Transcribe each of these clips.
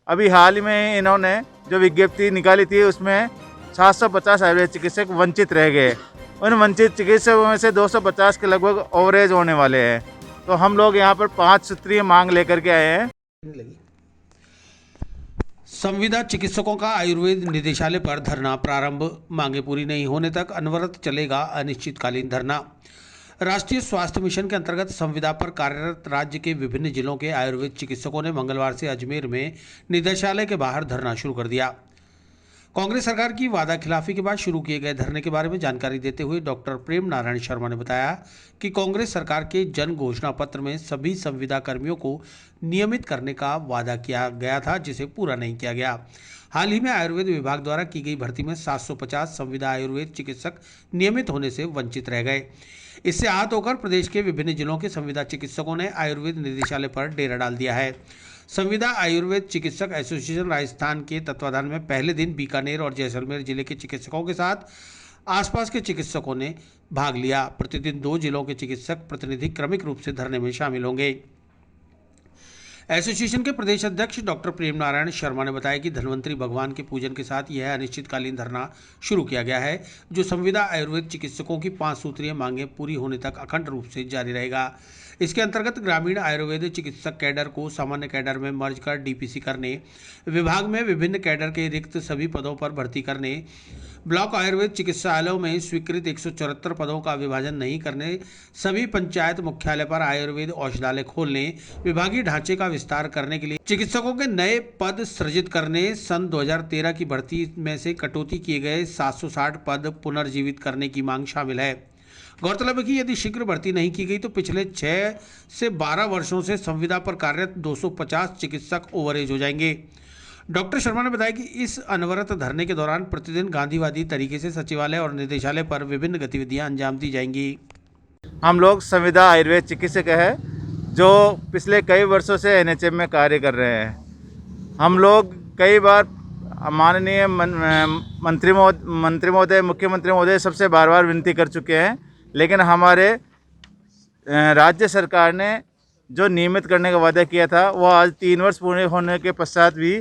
अभी हाल ही में इन्होंने जो विज्ञप्ति निकाली थी उसमें 750 आयुर्वेद चिकित्सक वंचित रह गए। उन वंचित चिकित्सकों में से 250 के लगभग ओवरेज होने वाले हैं। तो हम लोग यहाँ पर 5 सूत्रीय मांग लेकर के आए हैं। संविदा चिकित्सकों का आयुर्वेद निदेशालय पर धरना प्रारंभ। मांगे पूरी नहीं होने तक अनवरत चलेगा अनिश्चितकालीन धरना। राष्ट्रीय स्वास्थ्य मिशन के अंतर्गत संविदा पर कार्यरत राज्य के विभिन्न जिलों के आयुर्वेद चिकित्सकों ने मंगलवार से अजमेर में निदेशालय के बाहर धरना शुरू कर दिया। कांग्रेस सरकार की वादा खिलाफी के बाद शुरू किए गए धरने के बारे में जानकारी देते हुए डॉक्टर प्रेम नारायण शर्मा ने बताया कि कांग्रेस सरकार के जन घोषणा पत्र में सभी संविदा कर्मियों को नियमित करने का वादा किया गया था, जिसे पूरा नहीं किया गया। हाल ही में आयुर्वेद विभाग द्वारा की गई भर्ती में 750 संविदा आयुर्वेद चिकित्सक नियमित होने से वंचित रह गए। इससे आहत होकर प्रदेश के विभिन्न जिलों के संविदा चिकित्सकों ने आयुर्वेद निदेशालय पर डेरा डाल दिया है। संविदा आयुर्वेद चिकित्सक एसोसिएशन राजस्थान के तत्वाधान में पहले दिन बीकानेर और जैसलमेर जिले के चिकित्सकों के साथ आसपास के चिकित्सकों ने भाग लिया। प्रतिदिन 2 जिलों के चिकित्सक प्रतिनिधि क्रमिक रूप से धरने में शामिल होंगे। एसोसिएशन के प्रदेश अध्यक्ष डॉक्टर प्रेम नारायण शर्मा ने बताया कि धन्वंतरी भगवान के पूजन के साथ यह अनिश्चितकालीन धरना शुरू किया गया है, जो संविदा आयुर्वेद चिकित्सकों की 5 सूत्रीय मांगें पूरी होने तक अखंड रूप से जारी रहेगा। इसके अंतर्गत ग्रामीण आयुर्वेद चिकित्सक कैडर को सामान्य कैडर में मर्ज कर डीपीसी करने, विभाग में विभिन्न कैडर के रिक्त सभी पदों पर भर्ती करने, ब्लॉक आयुर्वेद चिकित्सालयों में स्वीकृत 174 पदों का विभाजन नहीं करने, सभी पंचायत मुख्यालय पर आयुर्वेद औषधालय खोलने, विभागीय ढांचे का विस्तार करने के लिए चिकित्सकों के नए पद सृजित करने, सन 2013 की भर्ती में से कटौती किए गए 760 पद पुनर्जीवित करने की मांग शामिल है। गौरतलब है कि यदि शीघ्र भर्ती नहीं की गई तो पिछले 6 से 12 वर्षों से संविदा पर कार्यरत 250 चिकित्सक ओवरेज हो जाएंगे। डॉक्टर शर्मा ने बताया कि इस अनवरत धरने के दौरान प्रतिदिन गांधीवादी तरीके से सचिवालय और निदेशालय पर विभिन्न गतिविधियां अंजाम दी जाएंगी। हम लोग संविदा आयुर्वेद चिकित्सक हैं जो पिछले कई वर्षों से एनएचएम में कार्य कर रहे हैं। हम लोग कई बार माननीय मंत्री महोदय, मुख्यमंत्री महोदय सबसे बार विनती कर चुके हैं, लेकिन हमारे राज्य सरकार ने जो नियमित करने का वादा किया था वो आज 3 वर्ष पूरे होने के पश्चात भी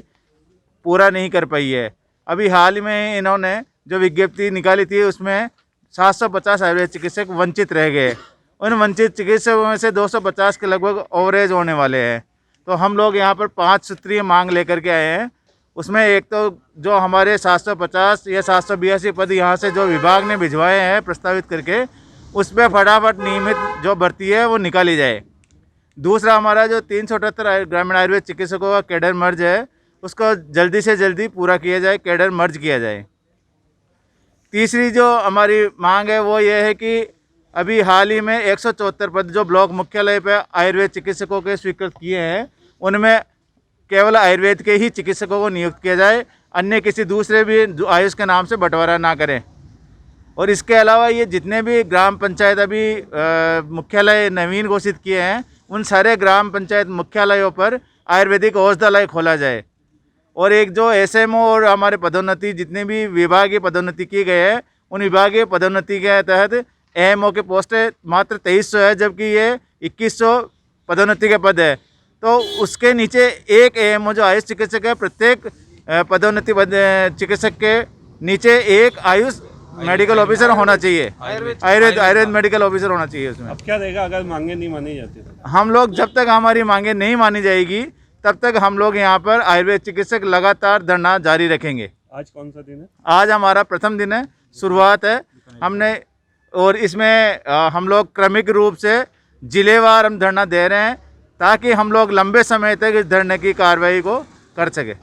पूरा नहीं कर पाई है। अभी हाल ही में इन्होंने जो विज्ञप्ति निकाली थी उसमें 750 आयुर्वेद चिकित्सक वंचित रह गए। उन वंचित चिकित्सकों में से 250 के लगभग ओवरेज होने वाले हैं। तो हम लोग यहाँ पर 5 सूत्रीय मांग लेकर के आए हैं। उसमें एक तो जो हमारे 750 या 782 पद यहाँ से जो विभाग ने भिजवाए हैं प्रस्तावित करके, उस पर फटाफट नियमित जो भर्ती है वो निकाली जाए। दूसरा, हमारा जो 378 ग्रामीण आयुर्वेद चिकित्सकों का कैडर मर्ज है उसको जल्दी से जल्दी पूरा किया जाए, कैडर मर्ज किया जाए। तीसरी जो हमारी मांग है वो ये है कि अभी हाल ही में 174 पद जो ब्लॉक मुख्यालय पर आयुर्वेद चिकित्सकों के स्वीकृत किए हैं, उनमें केवल आयुर्वेद के ही चिकित्सकों को नियुक्त किया जाए, अन्य किसी दूसरे भी आयुष के नाम से बंटवारा ना करें। और इसके अलावा ये जितने भी ग्राम पंचायत अभी मुख्यालय नवीन घोषित किए हैं, उन सारे ग्राम पंचायत मुख्यालयों पर आयुर्वेदिक औषधालय खोला जाए। और एक जो एसएमओ और हमारे पदोन्नति जितने भी विभागीय पदोन्नति की गई है, उन विभागीय पदोन्नति के तहत एएमओ के पोस्टें मात्र 2300 है, जबकि ये 2100 पदोन्नति के पद है। तो उसके नीचे एक एएमओ जो आयुष चिकित्सक है, प्रत्येक पदोन्नति चिकित्सक के नीचे एक आयुष मेडिकल ऑफिसर होना चाहिए, आयुर्वेद मेडिकल ऑफिसर होना चाहिए उसमें। अब क्या रहेगा अगर मांगे नहीं मानी जाती तो? हम लोग जब तक हमारी मांगे नहीं मानी जाएगी तब तक हम लोग यहाँ पर आयुर्वेद चिकित्सक लगातार धरना जारी रखेंगे। आज कौन सा दिन है? आज हमारा प्रथम दिन है, शुरुआत है हमने, और इसमें हम लोग क्रमिक रूप से जिलेवार हम धरना दे रहे हैं ताकि हम लोग लंबे समय तक इस धरने की कार्रवाई को कर सकें।